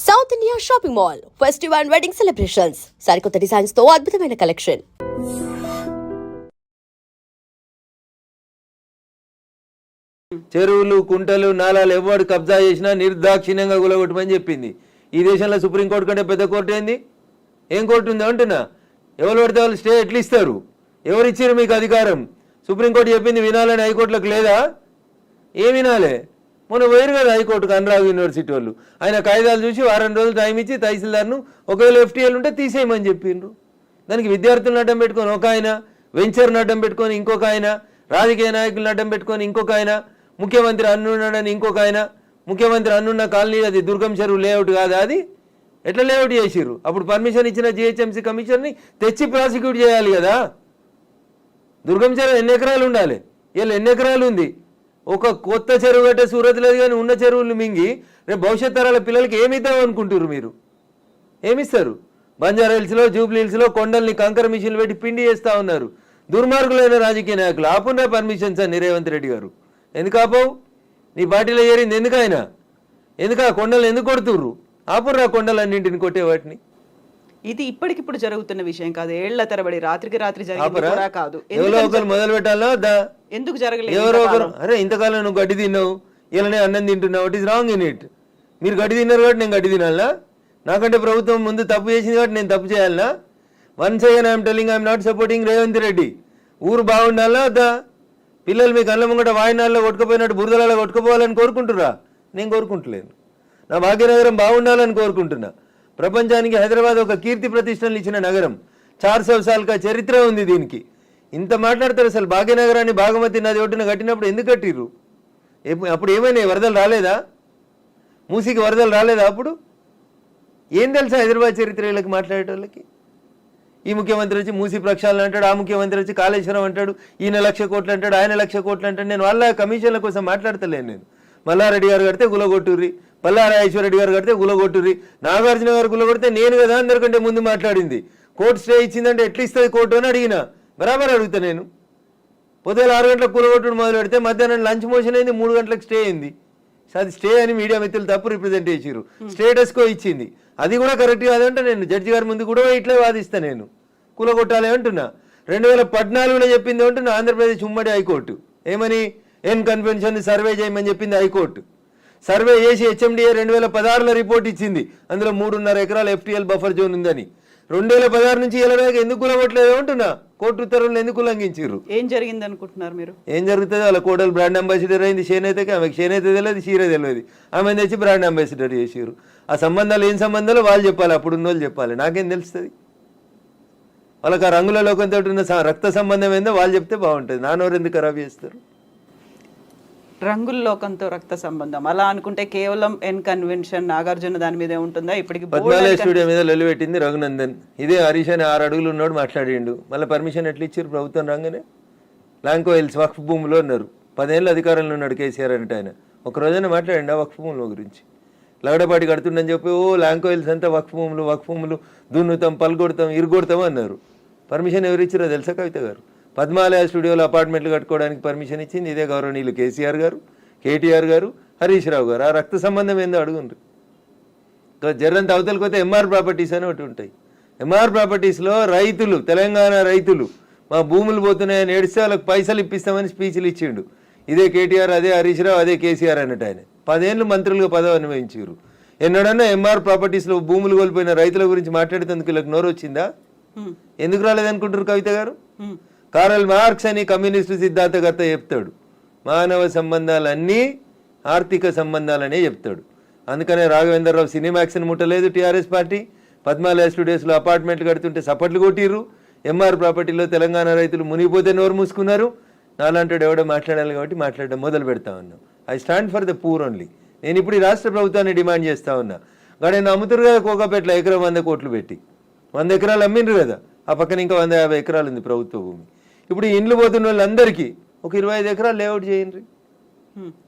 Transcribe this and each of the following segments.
South India shopping mall festive and wedding celebrations సరికొత్త designs తో అద్భుతమైన కలెక్షన్. చెరువులు కుంటలు నాలాలు ఎవడు కబ్జా చేసినా నిర్దాక్షిణ్యంగా గులగొట్టమని చెప్పింది. ఈ దేశంలో సుప్రీంకోర్టు కంటే పెద్ద కోర్టు ఏంది? ఏం కోర్టు ఉంది అంటున్నా? ఎవరు పడితే వాళ్ళు స్టే ఎట్లా ఇస్తారు? ఎవరు ఇచ్చారు మీకు అధికారం? సుప్రీంకోర్టు చెప్పింది వినాలని హైకోర్టులకు లేదా? ఏం వినాలే? మొన్న పోయారు కదా హైకోర్టుకు అనురాగ్ యూనివర్సిటీ వాళ్ళు. ఆయన కాయిదాలు చూసి వారం రోజులు టైం ఇచ్చి తహసీల్దార్ను ఒకవేళ ఎఫ్టీఎల్ ఉంటే తీసేయమని చెప్పిండ్రు. దానికి విద్యార్థులను అడ్డం పెట్టుకొని ఒక ఆయన, వెంచర్ను అడ్డం పెట్టుకొని ఇంకొక ఆయన, రాజకీయ నాయకులను అడ్డం పెట్టుకొని ఇంకొక ఆయన, ముఖ్యమంత్రి అన్నున్నాడని ఇంకొక ఆయన, ముఖ్యమంత్రి అన్నున్న కాలనీ అది దుర్గం చెరువు లేఅవుట్ కాదా? అది ఎట్లా లేఅవుట్ చేసిర్రు? అప్పుడు పర్మిషన్ ఇచ్చిన జిహెచ్ఎంసీ కమిషన్ని తెచ్చి ప్రాసిక్యూట్ చేయాలి కదా. దుర్గం చెరువు ఎన్ని ఎకరాలు ఉండాలి? వీళ్ళు ఎన్ని ఎకరాలు ఉంది? ఒక కొత్త చెరువు కట్టే సూరత్ లేదు కానీ ఉన్న చెరువులు మింగి రేపు భవిష్యత్ తరాల పిల్లలకి ఏమిద్దాం అనుకుంటారు మీరు? ఏమిస్తారు? బంజారా హిల్స్లో, జూబ్లీ హిల్స్లో కొండల్ని కంకర మిషన్లు పెట్టి పిండి చేస్తూ ఉన్నారు దుర్మార్గులైన రాజకీయ నాయకులు. ఆపున్నా పర్మిషన్స్ అని రేవంత్ రెడ్డి గారు. ఎందుకు ఆపవు? నీ పార్టీలో ఏరింది ఎందుకైనా? ఎందుకు ఆ కొండలు ఎందుకు కొడుతుర్రు? ఆపుర్రా కొండలన్నింటిని కొట్టే వాటిని. ఇది ఇప్పటికిప్పుడు జరుగుతున్న విషయం కాదు, ఏళ్ల తరబడి రాత్రికి రాత్రి జరిగింది కాదు. ఎవరో ఒకరు మొదలు పెట్టాలా? ఎందుకు జరగలేదు? ఎవరో ఒకరు అరే ఇంతకాలం నువ్వు గడ్డి తిన్నావు, ఇలానే అన్నం తింటున్నావు, it is wrong in it. మీరు గడ్డి తిన్నారు కాబట్టి నేను గడ్డి తినాలా? నాకంటే ప్రభుత్వం ముందు తప్పు చేసింది కాబట్టి నేను తప్పు చేయాలనా? Once again I'm telling I'm not supporting Revanth Reddy. ఊరు బాగుండాలా వద్దా? పిల్లలు మీ కళ్ళ ముంగట వాయినాల్లో కొట్టుకుపోయినట్టు బురదలలో కొట్టుకుపోవాలని కోరుకుంటురా? నేను కోరుకుంటలేను. నా భాగ్యనగరం బాగుండాలని కోరుకుంటున్నా. ప్రపంచానికి హైదరాబాద్ ఒక కీర్తి ప్రతిష్టలు ఇచ్చిన నగరం. 400 సార్లుగా చరిత్ర ఉంది దీనికి. ఇంత మాట్లాడతారు. అసలు భాగ్యనగరాన్ని భాగమతి నది ఒడ్డున కట్టినప్పుడు ఎందుకు కట్టిర్రు? అప్పుడు ఏమైనా వరదలు రాలేదా? మూసీకి వరదలు రాలేదా? అప్పుడు ఏం తెలుసా హైదరాబాద్ చరిత్ర వీళ్ళకి మాట్లాడేటోళ్ళకి? ఈ ముఖ్యమంత్రి వచ్చి మూసీ ప్రక్షాళన అంటాడు, ఆ ముఖ్యమంత్రి వచ్చి కాళేశ్వరం అంటాడు, ఈయన 1,00,000 కోట్లు అంటాడు, ఆయన 1,00,000 కోట్లు అంటాడు. నేను వాళ్ళ కమిషన్ల కోసం మాట్లాడతలేను. నేను మల్లారెడ్డి గారు కడితే గులగొట్టుర్రి, పల్లారాజేశ్వరరెడ్డి గారు కడితే గులగొట్టుర్రి, నాగార్జున గారు గులగొడితే నేను కదా అందరికంటే ముందు మాట్లాడింది. కోర్టు స్టే ఇచ్చిందంటే ఎట్లా ఇస్తుంది కోర్టు అని అడిగినా. బరాబర్ అడుగుతా నేను. పొద్దున 6 గంటలకు కూలగొట్టుడు మొదలు పెడితే మధ్యాహ్నం లంచ్ మోషన్ అయింది, 3 గంటలకు స్టే అయింది. అది స్టే అని మీడియా మిత్రులు తప్పు రిప్రజెంట్ చేసిరు. స్టేటస్కో ఇచ్చింది, అది కూడా కరెక్ట్ కాదంటే నేను జడ్జి గారి ముందు కూడా ఇట్లే వాదిస్తా. నేను కూలగొట్టాలి అంటున్నా. 2014లో చెప్పింది అంటున్నా ఆంధ్రప్రదేశ్ ఉమ్మడి హైకోర్టు. ఏమని? ఎన్ కన్వెన్షన్ సర్వే చేయమని చెప్పింది హైకోర్టు. సర్వే చేసి హెచ్ఎండిఏ 2016లో రిపోర్ట్ ఇచ్చింది. అందులో 3.5 ఎకరాల ఎఫ్టీఎల్ బఫర్ జోన్ ఉందని. 2016 నుంచి ఇలా ఎందుకు కులగొట్టలేదు అంటున్నా. కోర్టు ఉత్తర్వులను ఎందుకు ఉల్లంఘించారు? ఏం జరిగింది అనుకుంటున్నారు మీరు? ఏం జరుగుతుంది? వాళ్ళ కోడలు బ్రాండ్ అంబాసిడర్ అయింది చేనేతకి. ఆమెకి చేనేత తెలియదు, చీర తెలియదు. ఆమె తెచ్చి బ్రాండ్ అంబాసిడర్ చేసారు. ఆ సంబంధాలు ఏం సంబంధాలు వాళ్ళు చెప్పాలి, అప్పుడున్న వాళ్ళు చెప్పాలి. నాకేం తెలుస్తుంది? వాళ్ళకి ఆ రంగుల లోకంతో ఉన్న రక్త సంబంధం ఏందో వాళ్ళు చెప్తే బాగుంటుంది. నానోరు ఎందుకు ఖరాబ్ చేస్తారు? రంగుల లోకంతో రక్త సంబంధం అలా అనుకుంటే కేవలం ఎన్ కన్వెన్షన్ నాగార్జున దాని మీదే ఉంటుందా? ఇప్పటికి పద్మాలయ స్టూడియో మీద లొల్లిపెట్టింది రఘునందన్. ఇదే హరీష్ అని 6 అడుగులు ఉన్నాడు మాట్లాడిండు. మళ్ళీ పర్మిషన్ ఎట్లా ఇచ్చారు ప్రభుత్వం రాగానే? లాంకో హిల్స్ వక్ఫ్ భూమిలో ఉన్నారు. 10 ఏళ్ళు అధికారంలో ఉన్నాడు కేసీఆర్ అంటే. ఆయన ఒక రోజైనా మాట్లాడండి ఆ వక్ఫ్ భూముల గురించి? లగడపాటి కడుతుండని చెప్పి లాంకో హిల్స్ అంతా వక్ఫ్ భూములు దున్నుతాం, పల్గొడతాం, ఇరుగొడతాం అన్నారు. పర్మిషన్ ఎవరు ఇచ్చారో తెలుసా కవిత గారు? పద్మాలయ స్టూడియోలో అపార్ట్మెంట్లు కట్టుకోవడానికి పర్మిషన్ ఇచ్చింది ఇదే గౌరవనీయులు కేసీఆర్ గారు, కేటీఆర్ గారు, హరీష్ రావు గారు. ఆ రక్త సంబంధం ఏందో అడుగుండ్రు. జర్రంత అవతలకి పోతే ఎంఆర్ ప్రాపర్టీస్ అని ఒకటి ఉంటాయి. ఎంఆర్ ప్రాపర్టీస్లో రైతులు, తెలంగాణ రైతులు మా భూములు పోతున్నాయని ఏడిస్తే వాళ్ళకి పైసలు ఇప్పిస్తామని స్పీచ్లు ఇచ్చిండు. ఇదే కేటీఆర్, అదే హరీష్ రావు, అదే కేసీఆర్ అన్నట్టు. ఆయన 10 ఏళ్ళు మంత్రులుగా పదవి అనుభవించారు. ఎన్నడన్నా ఎంఆర్ ప్రాపర్టీస్లో భూములు కోల్పోయిన రైతుల గురించి మాట్లాడేందుకు వీళ్ళకి నోరు వచ్చిందా? ఎందుకు రాలేదనుకుంటారు కవిత గారు? కారల్ మార్క్స్ అని కమ్యూనిస్టు సిద్ధాంతకర్త చెప్తాడు, మానవ సంబంధాలన్నీ ఆర్థిక సంబంధాలనే చెప్తాడు. అందుకనే రాఘవేంద్రరావు సినిమాక్స్ని ముట్టలేదు టీఆర్ఎస్ పార్టీ. పద్మాలయ స్టూడియోస్లో అపార్ట్మెంట్లు కడుతుంటే సపట్లు కొట్టిర్రు. ఎంఆర్ ప్రాపర్టీలో తెలంగాణ రైతులు మునిగిపోతే నోరు మూసుకున్నారు. నాలాంటి ఎవడో మాట్లాడాలి కాబట్టి మాట్లాడడం మొదలు పెడతా ఉన్నాం. I stand for the poor only. నేను ఇప్పుడు ఈ రాష్ట్ర ప్రభుత్వాన్ని డిమాండ్ చేస్తా ఉన్నా. కానీ అమ్ముతురు కదా కోకాపేటలో ఎకరం 100 కోట్లు పెట్టి. 100 ఎకరాలు అమ్మిండ్రు కదా. ఆ పక్కన ఇంకా 150 ఎకరాలు ఉంది ప్రభుత్వ భూమి. ఇప్పుడు ఇండ్లు పోతున్న వాళ్ళందరికీ ఒక 25 ఎకరాలు లేఅవుట్ చేయండి.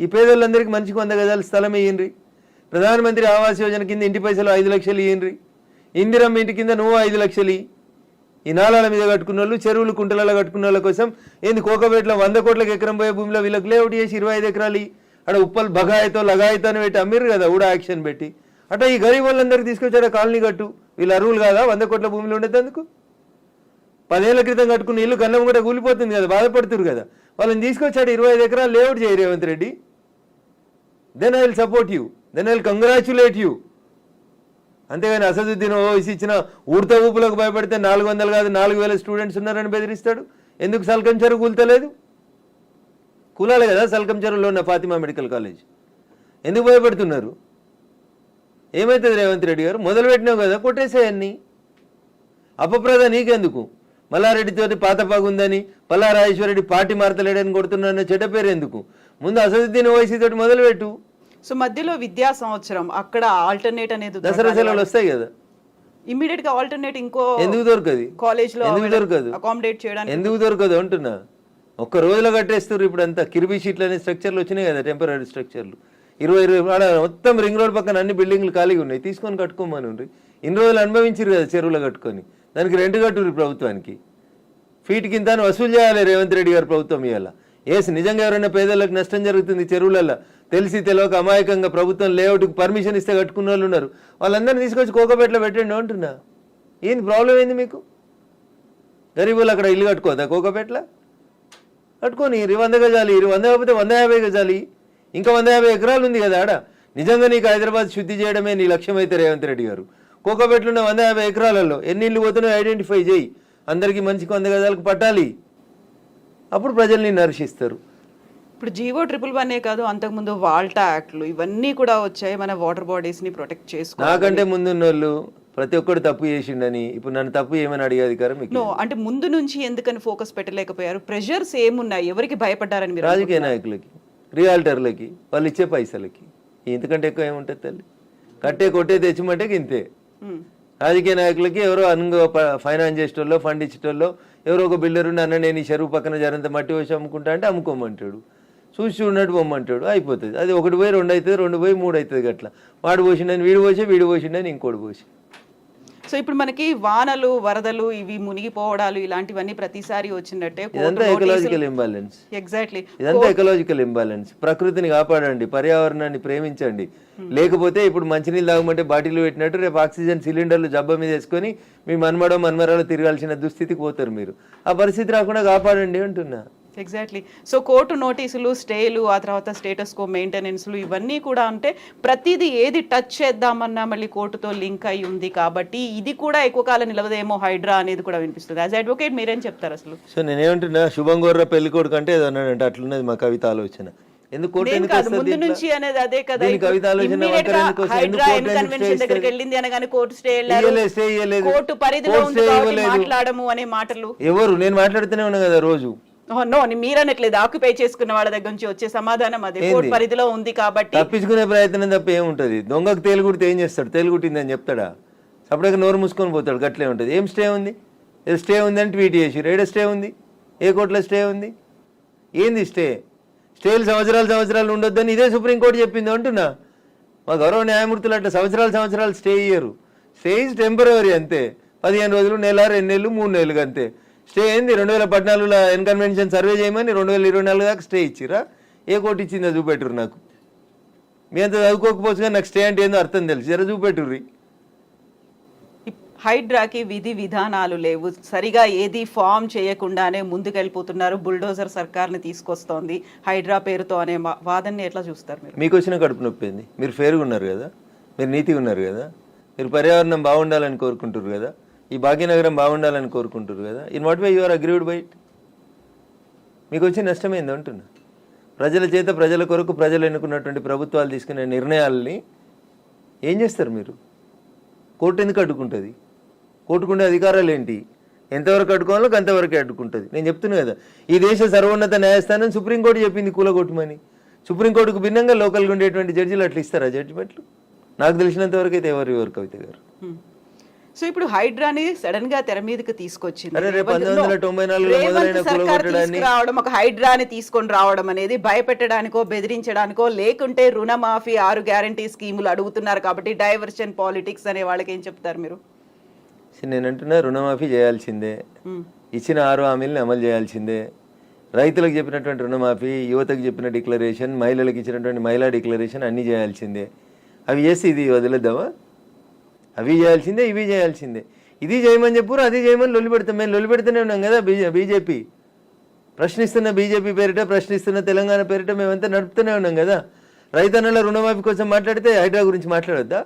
ఈ పేదలందరికీ మంచికి 100 గజాల స్థలం ఇయ్యండి. ప్రధానమంత్రి ఆవాస్ యోజన కింద ఇంటి పైసలు 5 లక్షలు ఇయ్యండి. ఇందిరమ్మ ఇంటి కింద నువ్వు 5 లక్షలు. ఈ నాలాల మీద కట్టుకున్న వాళ్ళు, చెరువులు కుంటలలో కట్టుకున్న వాళ్ళ కోసం ఏంది కోకపేటలో 100 కోట్లకు ఎకరం పోయే భూమిలో వీళ్ళకి లేఅవుట్ చేసి 25 ఎకరాలు అక్కడ ఉప్పల్ బగాయితో లగాయితో అని పెట్టి అమ్మిర్రు కదా ఊడా యాక్షన్ పెట్టి. అట్లా ఈ గరీబ్ వాళ్ళందరికీ తీసుకొచ్చాడు కాలనీ కట్టు, వీళ్ళు అరువులు కాదా 100 కోట్ల భూమిలో ఉండేందుకు? 10 ఏళ్ల క్రితం కట్టుకున్న ఇల్లు కన్నం కూడా కూలిపోతుంది కదా, బాధపడుతురు కదా. వాళ్ళని తీసుకొచ్చాడు 25 ఎకరాలు లేఅవుట్ చేయి Revanth Reddy. Then I will support you, then I will congratulate you. అంతేగాని అసదుద్దీన్ ఓవైసీ ఇచ్చిన ఊడత ఊపులకు భయపడితే 400 కాదు 4000 స్టూడెంట్స్ ఉన్నారని బెదిరిస్తాడు. ఎందుకు సల్కం చెరువు కూల్తలేదు? కూలాలి కదా సల్కం చెరువులో ఉన్న ఫాతిమా మెడికల్ కాలేజ్. ఎందుకు భయపడుతున్నారు? ఏమవుతుంది రేవంత్ రెడ్డి గారు? మొదలు పెట్టినావు కదా, కొట్టేసేయన్ని. అపప్రద నీకెందుకు? మల్లారెడ్డితోటి పాత పగుందని, పల్లారాజేశ్వరరెడ్డి పార్టీ మారతలేడని కొడుతున్నా చెడ్డ పేరు ఎందుకు? ముందు అసదుద్దీన్ ఓవైసీ తోటి మొదలుపెట్టు. సో మధ్యలో విద్యా సంవత్సరం అక్కడ ఆల్టర్నేట్ అనేది దసరా సెలవులు వస్తాయి కదా, ఇమ్మీడియట్ గా ఆల్టర్నేట్ ఇంకో ఎందుకు దొరకదు? కాలేజ్ లో ఎందుకు దొరకదు? అకామిడేట్ చేయడానికి ఎందుకు దొరకదు అంటున్నా. ఒక్క రోజులో కట్టేస్తారు. ఇప్పుడు అంతా కిర్బీ షీట్లు అనే స్ట్రక్చర్లు వచ్చినాయి కదా, టెంపరీ స్ట్రక్చర్లు. 20 మొత్తం రింగ్ రోడ్ పక్కన అన్ని బిల్డింగ్లు ఖాళీగా ఉన్నాయి, తీసుకొని కట్టుకోమని ఉండ్రి. ఇన్ని రోజులు అనుభవించారు కదా చెరువులో కట్టుకొని, దానికి రెంట్ కట్టుర్రి ప్రభుత్వానికి. ఫీట్ కింద వసూలు చేయాలి రేవంత్ రెడ్డి గారు ప్రభుత్వం ఇవాళ. ఏసి నిజంగా ఎవరైనా పేదలకు నష్టం జరుగుతుంది చెరువులలో తెలిసి తెలియక అమాయకంగా ప్రభుత్వం లేఅవుట్కి పర్మిషన్ ఇస్తే కట్టుకున్న వాళ్ళు ఉన్నారు, వాళ్ళందరినీ తీసుకొచ్చి కోకపేటలో పెట్టండి అంటున్నా. ఏంది ప్రాబ్లం ఏంది మీకు? గరీబులు అక్కడ ఇల్లు కట్టుకోదా కోకపేటలో? కట్టుకొని 100 గజాలి, 100 కాకపోతే 150 గజాలి, ఇంకా 150 ఎకరాలు ఉంది కదా ఆడ. నిజంగా నీకు హైదరాబాద్ శుద్ధి చేయడమే నీ లక్ష్యం అయితే రేవంత్ రెడ్డి గారు, కోకపేటలో ఉన్న 150 ఎకరాలలో ఎన్ని ఇళ్ళు పోతున్నాయో ఐడెంటిఫై చేయి, అందరికీ మంచికి 100 గజాలకు పట్టాలి. అప్పుడు ప్రజల్ని నర్శిస్తారు. ఇప్పుడు జీవో 111 కాదు, అంతకుముందు వాల్టా యాక్ట్లు ఇవన్నీ కూడా వచ్చాయి మన వాటర్ బాడీస్ ని ప్రొటెక్ట్ చేసుకో. నాకంటే ముందున్న వాళ్ళు ప్రతి ఒక్కరు తప్పు చేసిండని ఇప్పుడు నన్ను తప్పు ఏమని అడిగే అధికారం మీకు? అంటే ముందు నుంచి ఎందుకని ఫోకస్ పెట్టలేకపోయారు? ప్రెషర్స్ ఏమున్నాయి? ఎవరికి భయపడ్డారని మీరు? రాజకీయ నాయకులకి, రియాల్టర్లకి, వాళ్ళు ఇచ్చే పైసలకి. ఇంతకంటే ఎక్కువ ఏముంటుంది తల్లి? కట్టే కొట్టే తెచ్చిమంటే ఇంతే. రాజకీయ నాయకులకి ఎవరో ఫైనాన్స్ చేసేటోళ్ళు, ఫండ్ ఇచ్చేటోళ్ళు, ఎవరో ఒక బిల్డర్ ఉండి అన్న నేను ఈ చెరువు పక్కన జరంత మట్టి వచ్చి అమ్ముకుంటా అంటే అమ్ముకోమంటాడు, చూసి చూడనట్టు పొమ్మంటాడు, అయిపోతుంది. అది 1 పోయి 2 అవుతుంది, 2 పోయి 3 అవుతుంది. అట్లా వాడు పోసిండని వీడు పోసి, వీడు పోసిండని ఇంకోటి పోసి. సో ఇప్పుడు మనకి వానలు, వరదలు, ఇవి మునిగిపోవడాలు ఇలాంటివన్నీ ప్రతిసారి వచ్చినట్టే. ఇదంతా ఎకలాజికల్ ఇంబ్యాలెన్స్. ఎగ్జాక్ట్లీ, ఇదంతా ఎకలాజికల్ ఇంబ్యాలెన్స్. ప్రకృతిని కాపాడండి, పర్యావరణాన్ని ప్రేమించండి. లేకపోతే ఇప్పుడు మంచినీళ్ళు తాగమంటే బాటిల్ పెట్టినట్టు రేపు ఆక్సిజన్ సిలిండర్లు జబ్బ మీద వేసుకొని మీ మన్మరాలు తిరగాల్సిన దుస్థితికి పోతారు మీరు. ఆ పరిస్థితి రాకుండా కాపాడండి అంటున్నా. ఎగ్జాక్ట్లీ. సో కోర్టు నోటీసులు, స్టేలు, ఆ తర్వాత స్టేటస్ కో మెయింటెనెన్స్లు ఇవన్నీ కూడా అంటే ప్రతిదీ ఏది టచ్ చేద్దామన్నా మళ్ళీ కోర్టుతో లింక్ అయి ఉంది కాబట్టి ఇది కూడా ఎక్కువ కాలం నిలవదేమో హైడ్రా అనేది కూడా వినిపిస్తుంది. యాజ్ అడ్వకేట్ మీరేం చెప్తారు అసలు? సో నేనేమంటున్నా, శుభం గోర్ర పెళ్లి కొడుకు అంటే ఏదో అన్నాడంటే అట్లున్నది మా కవిత ఆలోచన. ఎందుకు కోర్టు ముందు నుంచి అనేది అదే కదా. కవిత ఆలోచన హైడ్రా కన్వెన్షన్ దగ్గరికి వెళ్ళింది అనగానే కోర్టు స్టే కోర్టు పరిధిలో మాట్లాడము అనే మాటలు ఎవరు? నేను మాట్లాడుతూనే ఉన్నా కదా రోజు. నో, మీరనట్లేదు. ఆక్యుపై చేసుకున్న వాళ్ళ దగ్గర నుంచి వచ్చే సమాధానం అదే, కోర్టు పరిధిలో ఉంది కాబట్టి. తప్పించుకునే ప్రయత్నం తప్ప ఏముంటది? దొంగకు తేలుగుడితే ఏం చేస్తాడు? తేలుగుట్టిందని చెప్తాడా? అప్పటికి నోరు మూసుకొని పోతాడు. గట్లే ఉంటుంది. ఏం స్టే ఉంది? ఏదో స్టే ఉంది అని ట్వీట్ చేసి ఏడ స్టే ఉంది? ఏ కోర్టులో స్టే ఉంది? ఏంది స్టే? స్టేలు సంవత్సరాలు ఉండొద్దని ఇదే సుప్రీంకోర్టు చెప్పింది అంటున్నా. మా గౌరవ న్యాయమూర్తులు అట్లా సంవత్సరాలు స్టే ఇయ్యరు. స్టే ఈజ్ టెంపరరీ అంతే. 15 రోజులు, నెల, 2 నెలలు, 3 నెలలు అంతే. స్టే ఏంది? 2014లో ఎన్కన్వెన్షన్ సర్వే చేయమని 2024 దాకా స్టే ఇచ్చిరా? ఏ కోర్టు ఇచ్చిందో చూపెట్టురు నాకు. మీ అంత చదువుకోకపోవచ్చు కానీ నాకు స్టే అంటే ఏందో అర్థం తెలుసు. జర చూపెట్టుర్రి. హైడ్రాకి విధి విధానాలు లేవు, సరిగా ఏది ఫామ్ చేయకుండానే ముందుకెళ్ళిపోతున్నారు. బుల్డోజర్ సర్కార్ని తీసుకొస్తోంది హైడ్రా పేరుతో అనే వాదనని ఎట్లా చూస్తారు మీరు? మీకు వచ్చిన కడుపు నొప్పింది. మీరు ఫేర్గా ఉన్నారు కదా, మీరు నీతిగా ఉన్నారు కదా, మీరు పర్యావరణం బాగుండాలని కోరుకుంటారు కదా, ఈ భాగ్యనగరం బాగుండాలని కోరుకుంటారు కదా. In what way you are agreed by it? మీకు వచ్చే నష్టమైంది అంటున్నా. ప్రజల చేత, ప్రజల కొరకు ప్రజలు ఎన్నుకున్నటువంటి ప్రభుత్వాలు తీసుకునే నిర్ణయాలని ఏం చేస్తారు మీరు? కోర్టు ఎందుకు అడ్డుకుంటుంది? కోర్టుకుండే అధికారాలు ఏంటి? ఎంతవరకు అడ్డుకోవాలో అంతవరకే అడ్డుకుంటుంది. నేను చెప్తున్నా కదా, ఈ దేశ సర్వోన్నత న్యాయస్థానం సుప్రీంకోర్టు చెప్పింది కూలగొట్టమని. సుప్రీంకోర్టుకు భిన్నంగా లోకల్గా ఉండేటువంటి జడ్జిలు అట్లా ఇస్తారా జడ్జిమెంట్లు? నాకు తెలిసినంత వరకు అయితే ఎవరు కవిత గారు. సో ఇప్పుడు హైడ్రాని సడన్ గా తెర మీదకి తీసుకొచ్చింది. 1994 రావడం, ఒక హైడ్రాని తీసుకొని రావడం అనేది భయపెట్టడానికో, బెదిరించడానికో, లేకుంటే రుణమాఫీ 6 గ్యారంటీ స్కీములు అడుగుతున్నారు కాబట్టి డైవర్షన్ పాలిటిక్స్ అనే వాళ్ళకి ఏం చెప్తారు మీరు? నేను అంటున్నా, రుణమాఫీ చేయాల్సిందే, ఇచ్చిన 6 హామీలను అమలు చేయాల్సిందే. రైతులకు చెప్పినటువంటి రుణమాఫీ, యువతకు చెప్పిన డిక్లరేషన్, మహిళలకు ఇచ్చినటువంటి మహిళా డిక్లరేషన్ అన్నీ చేయాల్సిందే. అవి చేసి ఇది వదిలేద్దామా? అవి చేయాల్సిందే, ఇవి చేయాల్సిందే. ఇది చేయమని చెప్పురు, అది చేయమని లొల్లి పెడతాం. మేము లొల్లి పెడుతూనే ఉన్నాం కదా. బీజేపీ ప్రశ్నిస్తున్న బీజేపీ పేరిట, ప్రశ్నిస్తున్న తెలంగాణ పేరిట మేమంతా నడుపుతూనే ఉన్నాం కదా. రైతన్నల రుణమాఫీ కోసం మాట్లాడితే హైడ్రా గురించి మాట్లాడొద్దా?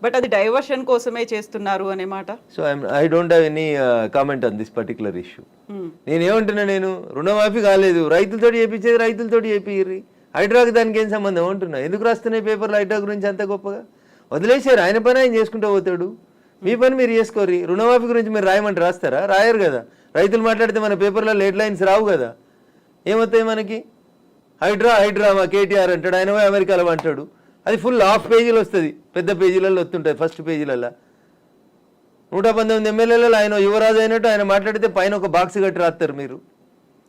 బట్ అది డైవర్షన్ కోసమే చేస్తున్నారు అనే మాట. So I don't have any comment on this particular issue. నేనేమంటున్నా, నేను రుణమాఫీ కాలేదు, రైతులతోటి చేయించేది రైతులతోటి చేపిర్రి, హైడ్రాకి దానికి ఏం సంబంధం అంటున్నా. ఎందుకు రాస్తున్నాయి పేపర్లు హైడ్రా గురించి అంత గొప్పగా? వదిలేసారు, ఆయన పని ఆయన చేసుకుంటూ పోతాడు, మీ పని మీరు చేసుకోరు. రుణమాఫీ గురించి మీరు రాయమంటే రాస్తారా? రాయరు కదా. రైతులు మాట్లాడితే మన పేపర్లలో హెడ్ లైన్స్ రావు కదా. ఏమవుతాయి మనకి? హైడ్రా హైడ్రా మా కేటీఆర్ అంటాడు, ఆయన పోయి అమెరికాలో అంటాడు. అది ఫుల్ హాఫ్ పేజీలు వస్తుంది, పెద్ద పేజీలలో వస్తుంటుంది. ఫస్ట్ పేజీలలో 119 ఎమ్మెల్యేలలో ఆయన యువరాజు అయినట్టు ఆయన మాట్లాడితే పైన ఒక బాక్స్ కట్టి రాస్తారు మీరు.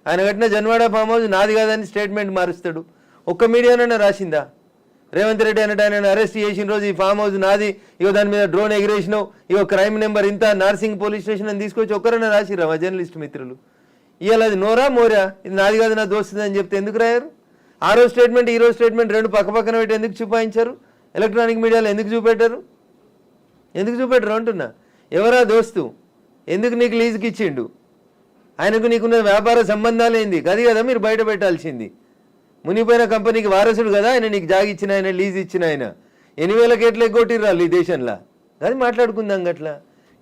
ఆయన కట్టిన జన్వాడ ఫామ్ హౌస్ నాది కాదని స్టేట్మెంట్ మారుస్తాడు. ఒక్క మీడియానైనా రాసిందా? రేవంత్ రెడ్డి అన్నట్టు ఆయన అరెస్ట్ చేసిన రోజు ఈ ఫామ్ హౌస్ నాది, ఇగో దాని మీద డ్రోన్ ఎగిరేసినావు, ఇగో క్రైమ్ నెంబర్ ఇంత, నార్సింగ్ పోలీస్ స్టేషన్ అని తీసుకొచ్చి ఒక్కరైనా రాసిరా మా జర్నలిస్ట్ మిత్రులు? ఇవాళ అది నోరా మోరా, ఇది నాది కాదు నా దోస్తుంది అని చెప్తే ఎందుకు రాయారు? ఆ రోజు స్టేట్మెంట్ ఈ రోజు స్టేట్మెంట్ రెండు పక్క పక్కన పెట్టి ఎందుకు చూపాయించారు? ఎలక్ట్రానిక్ మీడియాలో ఎందుకు చూపెట్టారు? ఎందుకు చూపెట్టరు అంటున్నా. ఎవరా దోస్తు? ఎందుకు నీకు లీజుకి ఇచ్చిండు? ఆయనకు నీకున్న వ్యాపార సంబంధాలు ఏంది? అది కదా మీరు బయట పెట్టాల్సింది. మునిపోయిన కంపెనీకి వారసుడు కదా ఆయన, నీకు జాగి ఇచ్చిన ఆయన, లీజ్ ఇచ్చిన ఆయన. 8,000 కోట్లు ఎగ్గొట్టిర్రాళ్ళు ఈ దేశంలో. అది మాట్లాడుకుందాం అట్లా.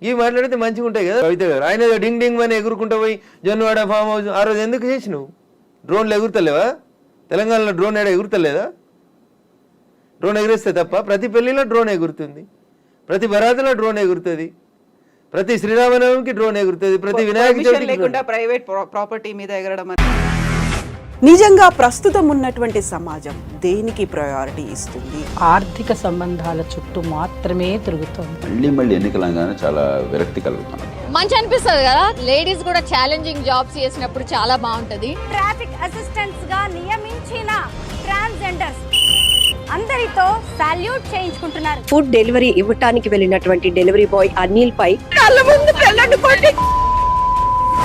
ఇవి మాట్లాడితే మంచిగా ఉంటాయి కదా. కవిత గారు ఆయన డింగ్ డింగ్ అని ఎగురుకుంటూ పోయి జొన్నవాడ ఫామ్ హౌస్ ఆ రోజు ఎందుకు చేసినావు? డ్రోన్లు ఎగురుతలేవా? తెలంగాణలో డ్రోన్ ఏడా ఎగురుతలేదా? డ్రోన్ ఎగిరేస్తే తప్ప ప్రతి పెళ్లిలో డ్రోన్ ఎగురుతుంది, ప్రతి బరాతులో డ్రోన్ ఎగురుతుంది, ప్రతి శ్రీరామనవమికి డ్రోన్ ఎగురుతుంది, ప్రతి వినాయక చవితికి లేకుండా ప్రైవేట్ ప్రాపర్టీ మీద ఎగరడం. నిజంగా ప్రస్తుతం ఉన్నటువంటి సమాజం దేనికి ప్రయారిటీ ఇస్తుంది? ఆర్థిక సంబంధాల చుట్టూ మాత్రమే తిరుగుతోంది. మళ్ళీ ఎన్నికలంగానే చాలా విరక్తి కలుగుతాను. మంచి అనిపిస్తుంది కదా, లేడీస్ కూడా ఛాలెంజింగ్ జాబ్స్ చేసినప్పుడు చాలా బాగుంటది. ట్రాఫిక్ అసిస్టెంట్స్ గా నియమించిన ట్రాన్స్జెండర్స్ అందరితో సాల్యూట్ చేయించుకుంటున్నారు. ఫుడ్ డెలివరీ ఇవ్వటానికి వెళ్ళినటువంటి డెలివరీ బాయ్ అనిల్ పై కళ్ళ ముందు